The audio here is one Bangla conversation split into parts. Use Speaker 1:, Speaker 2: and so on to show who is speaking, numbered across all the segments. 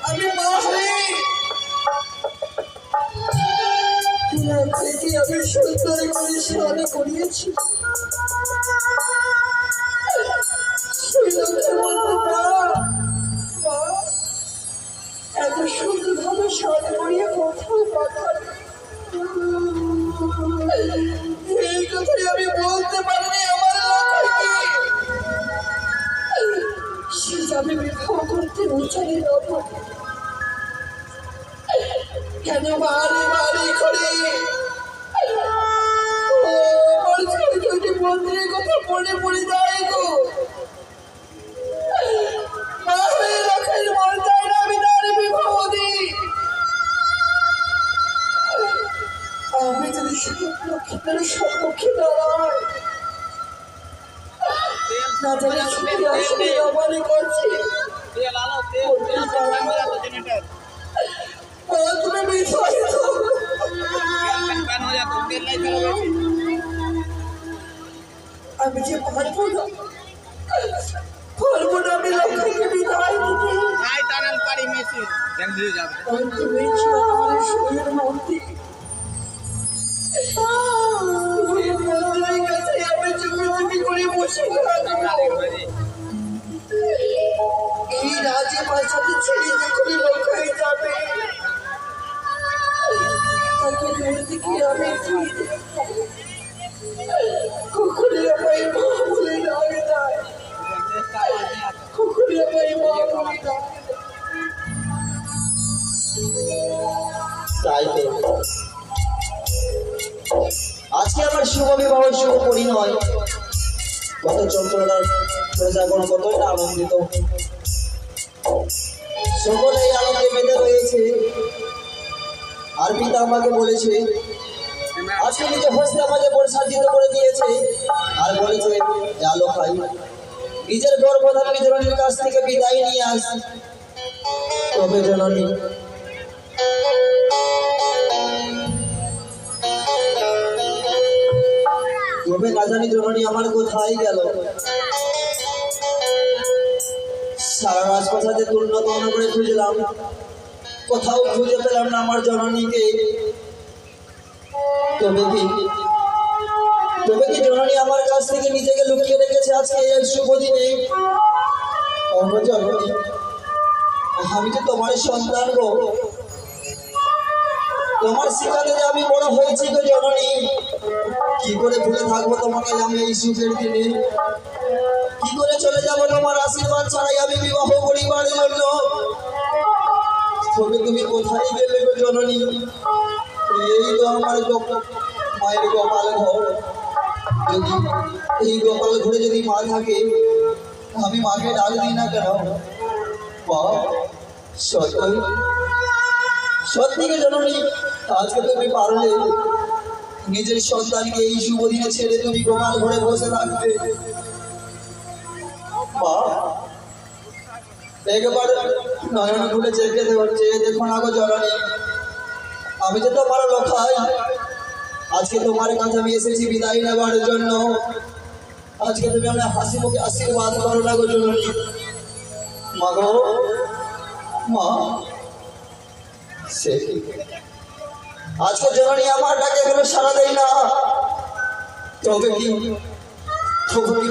Speaker 1: আমি মা হয়ে আমি সুন্দর করে স্নান করিয়েছি। এত সুন্দর ভাবে স্নান করিয়ে কোথাও পাঠান এই কথাই আমি বলতে পারিনি আমার লক্ষ্যকে। সে যাবে বিবাহ করতে উচ্চারে রব কেন বাড়ি বাড়ি করে আমার ছেলেকে মন্দিরের কথা মনে পড়ে যায় গো। মা হয়ে রাখার মন চায় না আমি তার বিবাহ দিই। আমি যদি লক্ষ্মীদের সম্মুখে দাঁড়াই না জানি ছুটি আসবে আমারই করছি তুমি বিষয় আমি যে পারবো না আমি লক্ষ্মীকে বিদায় দিতে তুমি আমার শরীরের মধ্যে আমি চুপি চুপি করে বসে এই রাজে বাসাতে ছেড়ে যখন লক্ষ্যই যাবে তাকে দূর থেকে আমি কখনই আমায় মা বলে ডাকে যায়, কখনই আমায় মা বলে ডাকে।
Speaker 2: তাই তো আজকে আমার শুভ বিবাহ শুভ পরিণয় কত যন্ত্রণার প্রজাগণ কতই না আনন্দিত। সকলেই আনন্দে মেতে রয়েছে। আর পিতা আমাকে বলেছে আজকে নিজে হস্তে আমাকে সাজ্জিত করে দিয়েছে আর বলেছে আলো খাই নিজের গর্ভধারী জননীর কাছ থেকে বিদায় নিয়ে আস। তবে জননী তবে না জানি জননী আমার কোথায় গেল। সারা রাজপ্রাসাদে তুল্য তন্ন করে খুঁজলাম, কোথাও খুঁজে পেলাম না আমার জননীকে। তবে কি জননী আমার কাছ থেকে নিজেকে লুকিয়ে রেখেছে আজকে এই শুভ দিনে? জননী আমি তো তোমার সন্তান গো, তোমার শিকারে যে আমি বড় হয়েছি গো জননী। কি করে ভুলে থাকবো তোমাকে আমি এই সুখের দিনে? কি করে চলে যাবো তোমার আশীর্বাদ ছাড়াই আমি বিবাহ করিবার জন্য? তবে তুমি কোথায় গেলে গো জননী? এই তো আমার মায়ের গোপাল ঘর। যদি এই গোপাল ঘরে যদি মা থাকে আমি মাকে ডাক দিই না কেন? সত্যিকে জননী আজকে তুমি পারলে নিজের সন্তানকে এই শুভ দিনে ছেড়ে তুমি গোপাল ঘরে বসে থাকবে। একবার নয়ন খুলে চেয়ে দেখো না গো জননী, আমি যে তোমার লখাই। আজকে তোমার কাছে আমি এসেছি বিদায় নেবার জন্য। আজকে তুমি আমার হাসি মুখে আশীর্বাদ করো না গো জননী। মা গো মা, আজকে জননী আমার ডাকে এখনো সাড়া দেয় না। তবে কি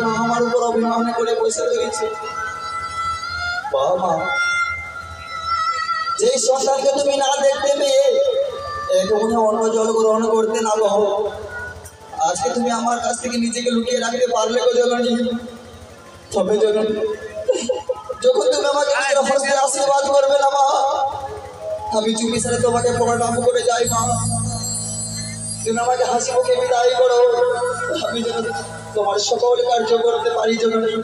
Speaker 2: মা আমার উপর অভিমান করে বসে রয়েছে? বাবা, যে সন্তানকে তুমি না দেখতে পেয়ে মনে অন্য জল গ্রহণ করতে না গো, আজকে তুমি আমার কাছ থেকে নিজেকে লুকিয়ে রাখতে পারলে গো জননী। তবে জননী যখন তুমি আমাকে হস্তে আশীর্বাদ করবে না মা, আমি চুপি সারে তোমাকে প্রণাম করে যাই মা। তুমি আমাকে হাসি মুখে বিদায় করো, আমি যেন তোমার সকল কার্য করতে পারি জননী।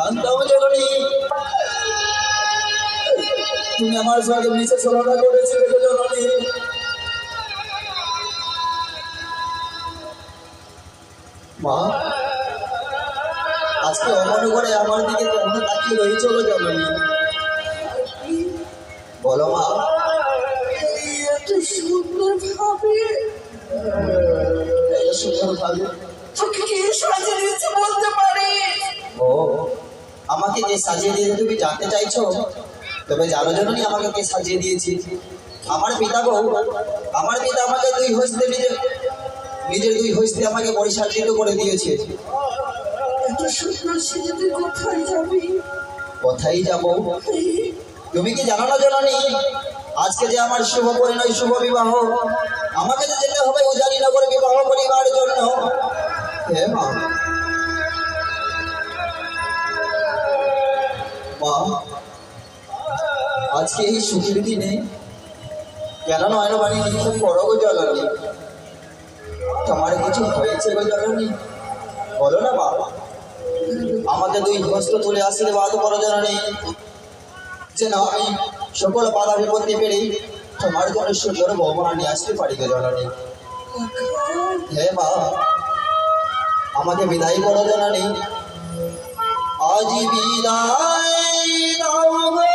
Speaker 2: জানতাম জননী তুমি আমার সঙ্গে মিশে ছলনা করেছিলে গো জননী। মা আজকে অমন করে আমার দিকে কেমন তাকিয়ে রয়েছে গো জননী? বলো মা।
Speaker 1: এত সুন্দর ভাবে
Speaker 2: এই সুন্দর ভাবে
Speaker 1: তোকে কে সাজিয়ে দিয়েছে বলতে পারি?
Speaker 2: ও আমাকে কে সাজিয়ে দিয়েছে তুমি জানতে চাইছো? তবে জানো জননী আমাকে কে সাজিয়ে দিয়েছি? আমার পিতা গো। আমার পিতা আমাকে দুই হস্তে নিজের দুই হস্তে আমাকে পরিসাজিত করে দিয়েছে।
Speaker 1: এত সুন্দর সেজে তুই কোথায় যাবি?
Speaker 2: কোথায় যাব? তুমি কি জানো না জননী আজকে যে আমার শুভ পরিণয় শুভ বিবাহ, আমাকে তো যেতে হবে উজানিনগরে বিবাহ করিবার জন্য। হে মা। মা আজকে এই সুখের দিনে কেন নয়ন বাণী কিছু করো গো জননী? তোমার কিছু হয়েছে গো জননী? বলো না বাবা। আমাকে দুই হস্ত তুলে আশীর্বাদ করো জননী, যেন আমি সকল বাধা বিপত্তি পেরে তোমার জন্য সুন্দর বহমান নিয়ে আসতে পারি গো জননী। হে মা আমাকে বিদায় করো জননী। আজি বিদায় দাও গো।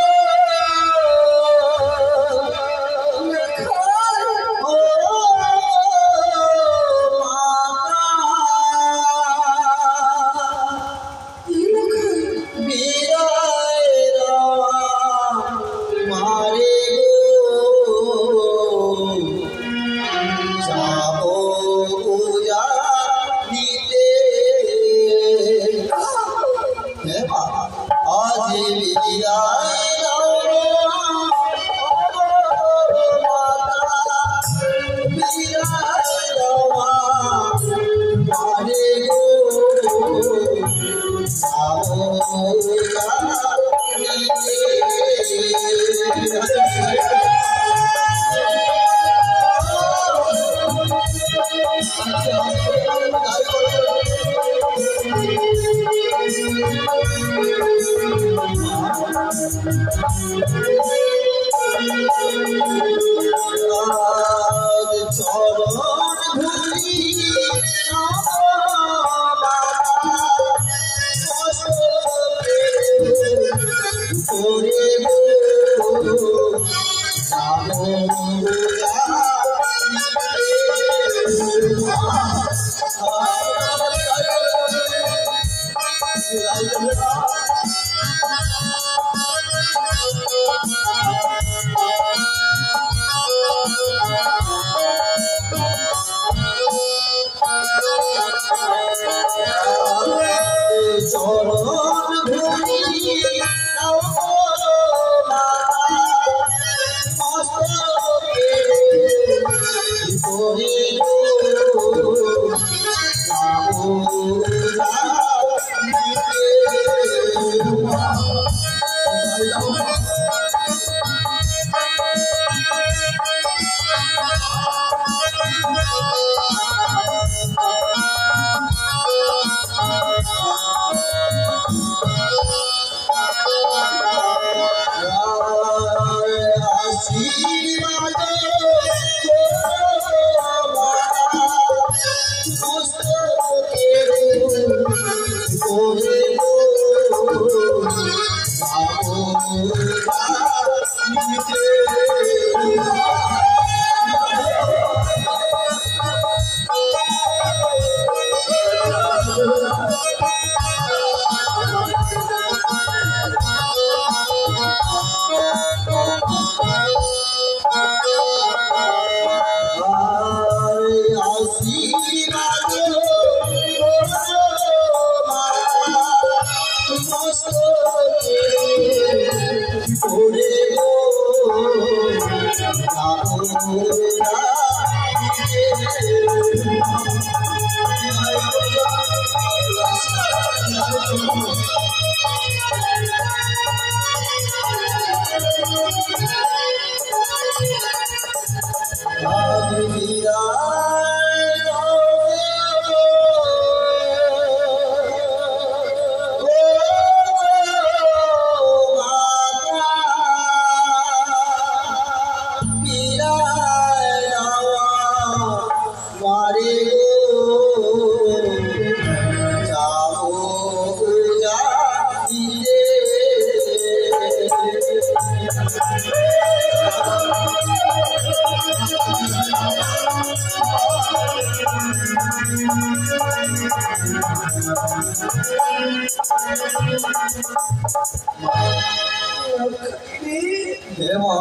Speaker 2: হে মা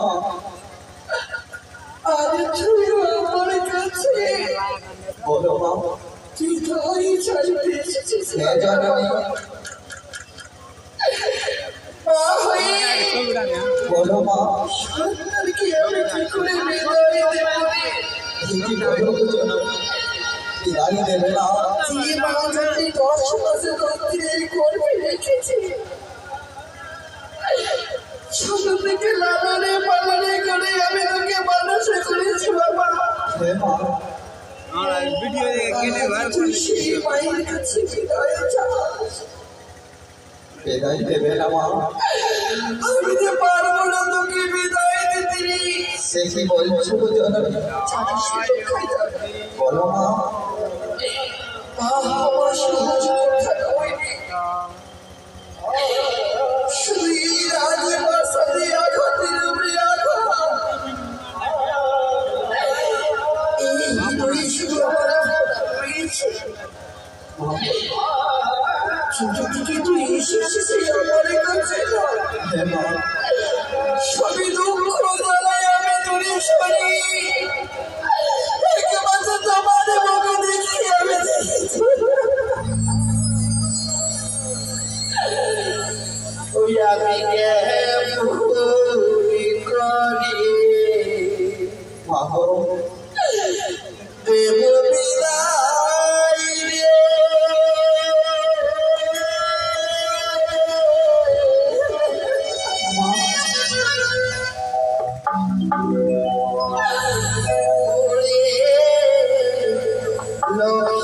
Speaker 1: আরে তুই আমার কাছে
Speaker 2: বলো মা
Speaker 1: তুই তাই চাইতে এসেছিস
Speaker 2: হে জননী
Speaker 1: মা হয়ে
Speaker 2: বলো মা
Speaker 1: সন্তানকে আমি কি করে বিদায় দেব রে?
Speaker 2: কি বলো গো জননী বিদায় দেবে না
Speaker 1: যে মা যদি 10 মাসে ধরে এই গর্ভে রেখেছে ছোট থেকে লালনে পালনে করে আমি তোকে মানুষ করেছি বাবা।
Speaker 2: হে মা
Speaker 1: তুই সেই মায়ের কাছে বিদায় চাস।
Speaker 2: বিদায় দেবে না মা
Speaker 1: আমি যে পারবো না তোকে বিদায় দিতে রে।
Speaker 2: সে কি বলছো গো জননী
Speaker 1: যাতে সুযোগ খাই যাবে।
Speaker 2: বলো মা
Speaker 1: মা আমার সহজ কথা হয়নি। শুধু এই রাজপ্রাসাদে আঘাতের উপরে আঘাত। এই হৃদয়ে শুধু আমার আঘাত হয়েছে। কিন্তু থেকে তুই এসেছিস এই আমার কাছে না।
Speaker 2: হে মা
Speaker 1: সবই দুঃখ জ্বালায় আমি দূরে সরি। একমাত্র তোমার মুখে দেখি আমি দেখেছি। ওই আমি ভুল করি
Speaker 2: মা গো
Speaker 1: দেব বিদায় রে। ওরে লোহিত আমি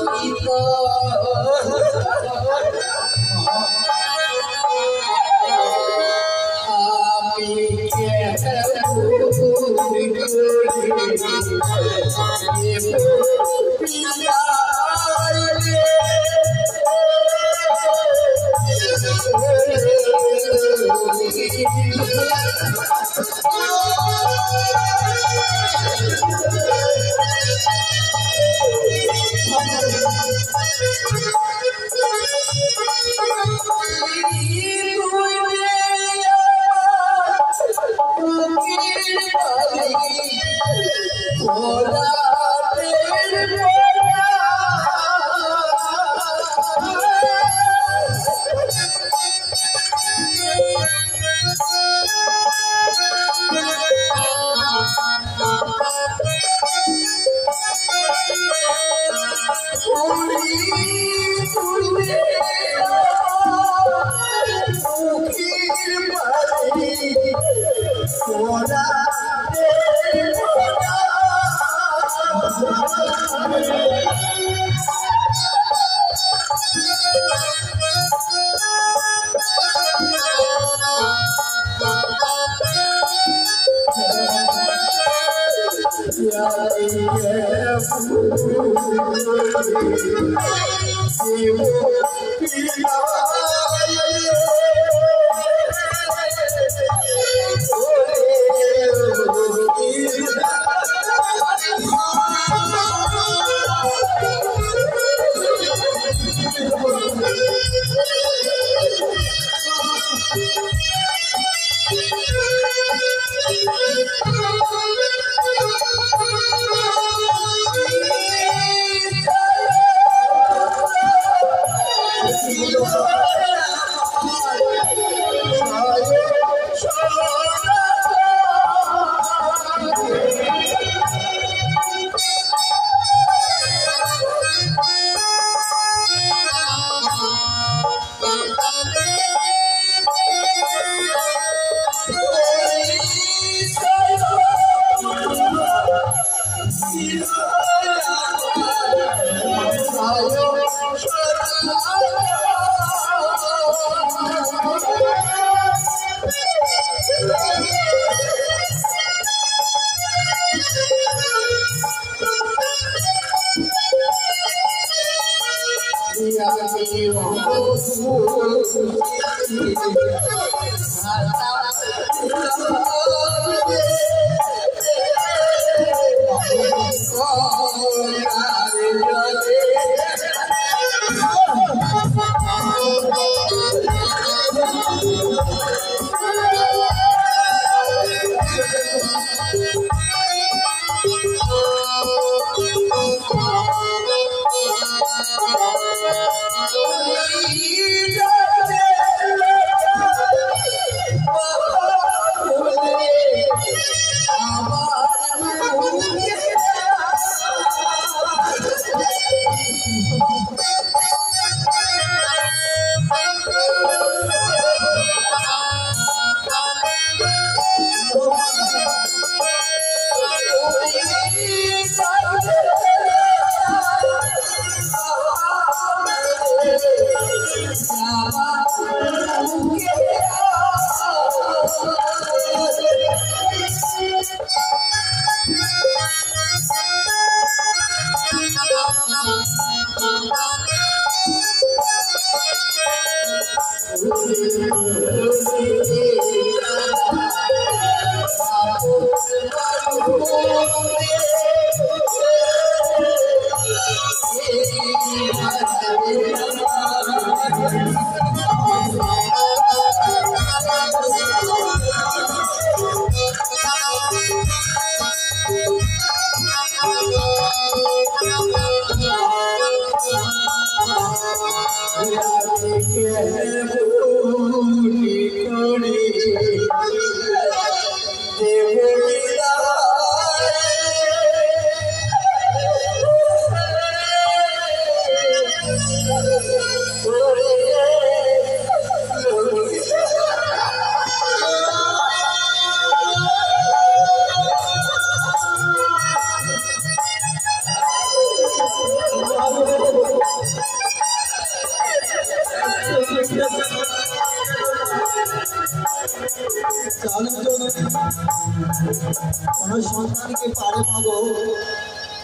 Speaker 2: কোনো সন্তানকে পারে পাবো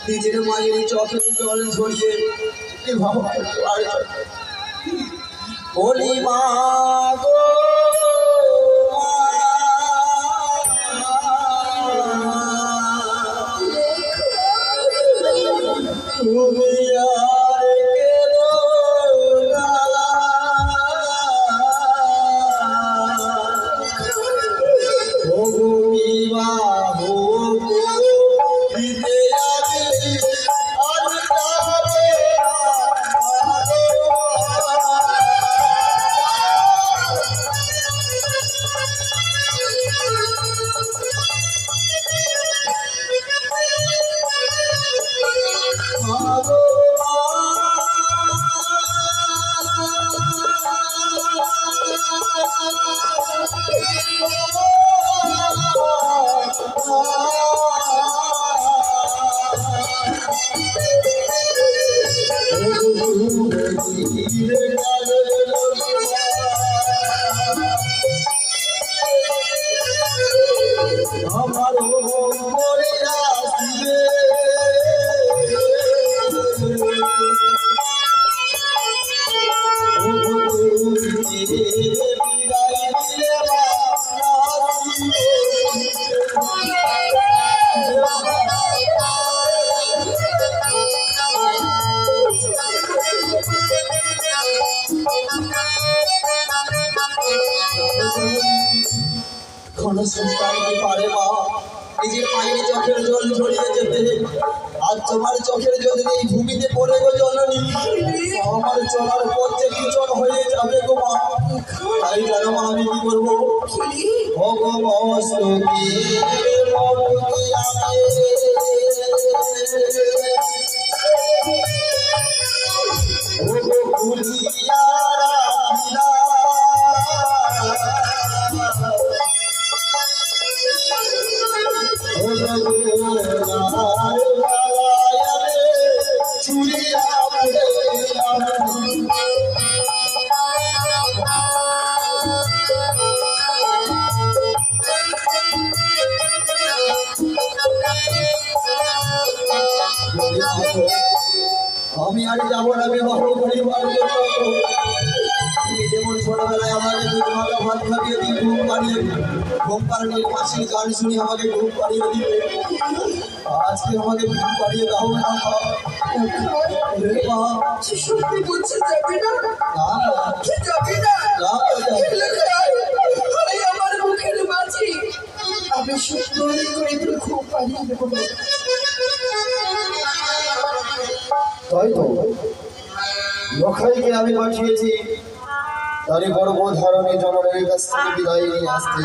Speaker 2: নিজের মায়ের চোখের জল ঝরিয়ে বলি মা গো তুমি আর কেনো না কোনো সংস্কারকে পারে মা নিজের মায়ের চোখের জল ঝরিয়ে যেতে আর তোমার চোখের জল এই ভূমিতে পড়ে গো জননী আমার চলার পথ যে কিচন হয়ে যাবে গো মা তাই জানো মা আমি কি করবো ভগবস্তকে আমি আর যাবো না বিবাহ করিবার জন্য তুমি যেমন ছোটবেলায় আমাকে দুধ মাখা ভাত খাইয়ে দিয়ে ঘুম পাড়িয়ে মাসির গান শুনে আমাকে ঘুম পাড়িয়ে দিবে আজকে আমাকে ঘুম পাড়িয়ে দাও না
Speaker 1: সত্যি বলছে যাবে না যাবে না আমার মুখের মাঝি আমি সুন্দর করে তোর ঘুম পাড়িয়ে দেবো
Speaker 2: তাই তো লখাইকে আমি পাঠিয়েছি তারই গর্ব ধারণে জননের কাছ থেকে বিদায় নিয়ে আসতে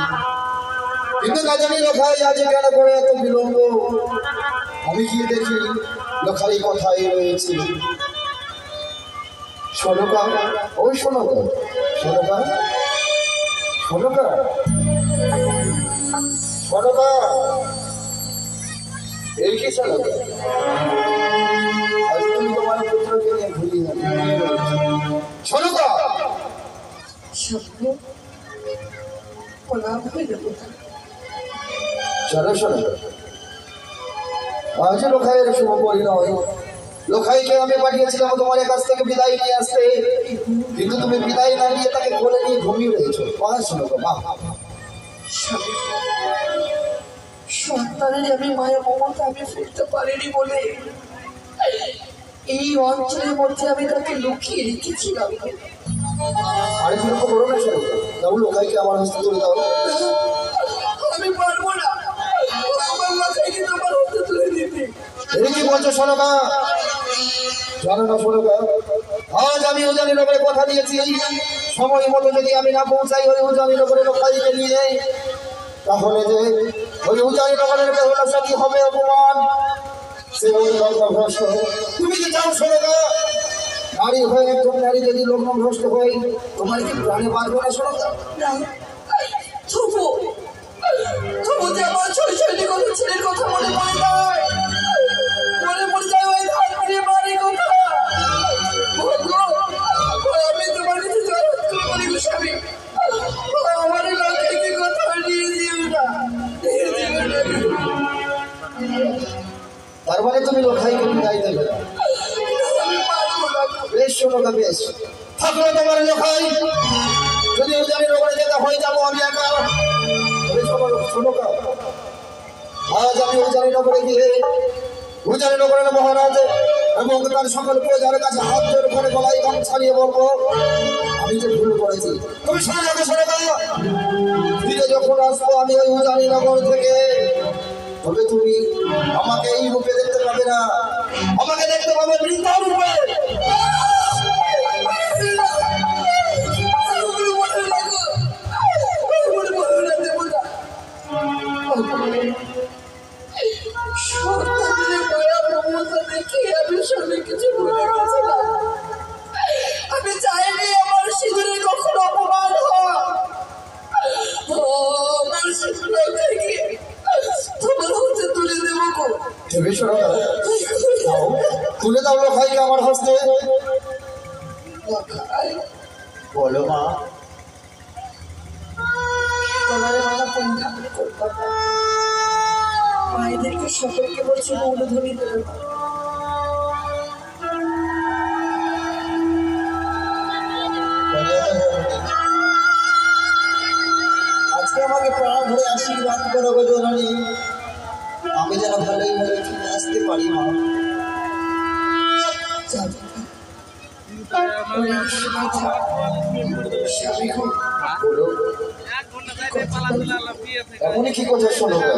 Speaker 2: কিন্তু না জানি লখাই আজ কেন করে এত বিলম্ব আমি গিয়ে দেখি লখাই কথাই রয়েছে শোনকা ওই শোনকা শোনকা শোনকা শোনকা এই কি শোনকা আজ তুমি তোমার পুত্রকে নিয়ে ঘুরিয়ে শোনকা
Speaker 1: স্বপ্ন প্রণাম হয়ে যাবো
Speaker 2: চলো শোনো আজ লোখাইয়ের শুভ পরিণয় লোখাইকে আমি পাঠিয়েছিলাম তোমার কাছ থেকে বিদায় নিয়ে আসতে, কিন্তু তুমি বিদায় না নিয়ে তাকে কোলে নিয়ে ঘুমিয়ে রয়েছো। কথা শোনো গো মা।
Speaker 1: স্বামী, সন্তানের আমি মায়ের মমতা আমি ফেলতে পারিনি বলে এই অঞ্চলের মধ্যে আমি তাকে লুকিয়ে রেখেছিলাম।
Speaker 2: আরে তুমি তো বলো না, শোনো যাও লোখাইকে আমার হস্তে তুলে দাও।
Speaker 1: আমি পারবো না, আমার লোকাইকে তোমার হাতে তুলে দিতে।
Speaker 2: এই কি বলছো শোনো গা, জানো না শোনো গা, আজ আমি উজানি নগরে কথা দিয়েছি সময় মতো যদি আমি না পৌঁছাই ওই উজানি নগরে লোখাইকে নিয়ে, তাহলে যে ওই উজানি নগরের বেহুলা সাথী হবে অপমান। সে ওই লগ্নভ্রষ্ট। তুমি কি চাও শোনো গা, নারী হয়ে একজন নারী যদি লগ্নভ্রষ্ট হয় তোমার কি প্রাণে বাঁধবে না? শোনো গা,
Speaker 1: তবু তবু যে আমার শৈশবের কথা ছেলের কথা মনে পড়ে যায়, মনে পড়ে যায় ওই ধানপুরে বাড়ির কথা। আমি তোমার কাছে জয় করে বলি গো স্বামী, আমার লোকাইকে কথা নিয়ে দিও না, নিয়ে দিও না।
Speaker 2: তার মানে তুমি লোখাইকে বিদায় দেবে না?
Speaker 1: আমি পারবো না।
Speaker 2: বেশ শোনো গা, বেশ থাকলো তোমার লোখাই, যদি উজানি নগরে যেতে হয়ে যাবো আমি একা। তবে শোনো গা, আজ আমি উজানি নগরে গিয়ে উজানি নগরের মহারাজ এবং তার সকল প্রজার কাছে হাত জোর করে গলায় গামছা নিয়ে বলবো আমি যে ভুল করেছি। তুমি শোনো যাবে, শোনো গা, ফিরে যখন আসবো আমি ওই উজানি নগর থেকে, তবে তুমি আমাকে এই রূপে দেখতে পাবে না, আমাকে দেখতে পাবে বৃদ্ধা রূপে।
Speaker 1: সন্তানের মায়া মমতা দেখে আমি সবাই কিছু ভুলে গেছিলাম। আমি চাইনি আমার সিঁদুরে কখনো অপমান হয়। আমার সিঁদুর লোকাইকে তোমার হাতে তুলে দেবো গো।
Speaker 2: দেবে শোনো গা, দাও, তুলে দাও লোখাইকে আমার হস্তে।
Speaker 1: লোকাই,
Speaker 2: বলো মা।
Speaker 1: তোমার মালা পরিধান করবো না। মায়েদেরকে সকলকে বলছি মৌলধনী দেবে না।
Speaker 2: আজকে আমাকে প্রাণ ভরে আশীর্বাদ করো গো জননী, আমি যেন ভালোই ভালো ফিরে আসতে পারি মা। বলো এখনই কি করছো? শোনো গা,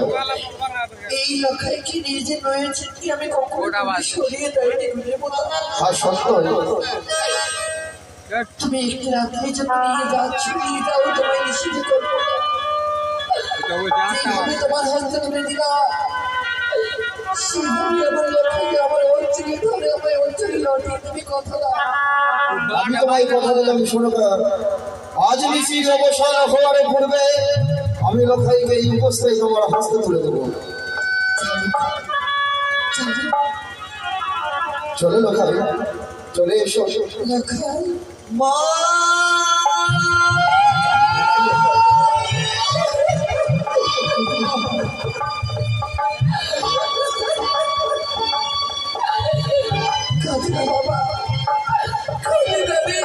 Speaker 1: এই লোকাইকে নিয়ে যে রয়েছে কি আমি কখনো সরিয়ে দেয়নি ঘুরে বলো।
Speaker 2: আর সত্য
Speaker 1: তুমি একটু রাত্রে যখন নিয়ে যাচ্ছ, নিয়ে যাও, তোমায় নিষিদ্ধ করবো না। যেভাবে তোমার হাতে তুলে দিলাম সেভাবে আমার লোকাইকে আমার অঞ্চলে ধরে আমার অঞ্চলে লটিয়ে তুমি কথা দাও।
Speaker 2: আমি তোমায় কথা দিলাম, শোনো গা, আজ নিশির অবসর হওয়ার পূর্বে আমি লোখাইকে এই উপস্থায় তোমার হস্তে তুলে দেবো। চলে লোখাই, চলে এসো।
Speaker 1: লোকাই,
Speaker 2: মা
Speaker 1: কাঁদে না বাবা, কাঁদে না রে।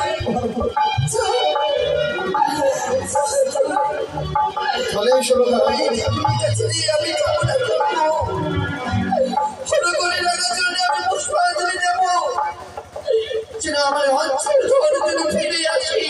Speaker 2: চলে এসো লোখাই।
Speaker 1: আমি খাবো না করবো হলো করে রাখার জন্য আমি পুষ্পাঞ্জলি দেবো যেন আমার অঞ্চল ধরে যেন ফিরে আসি।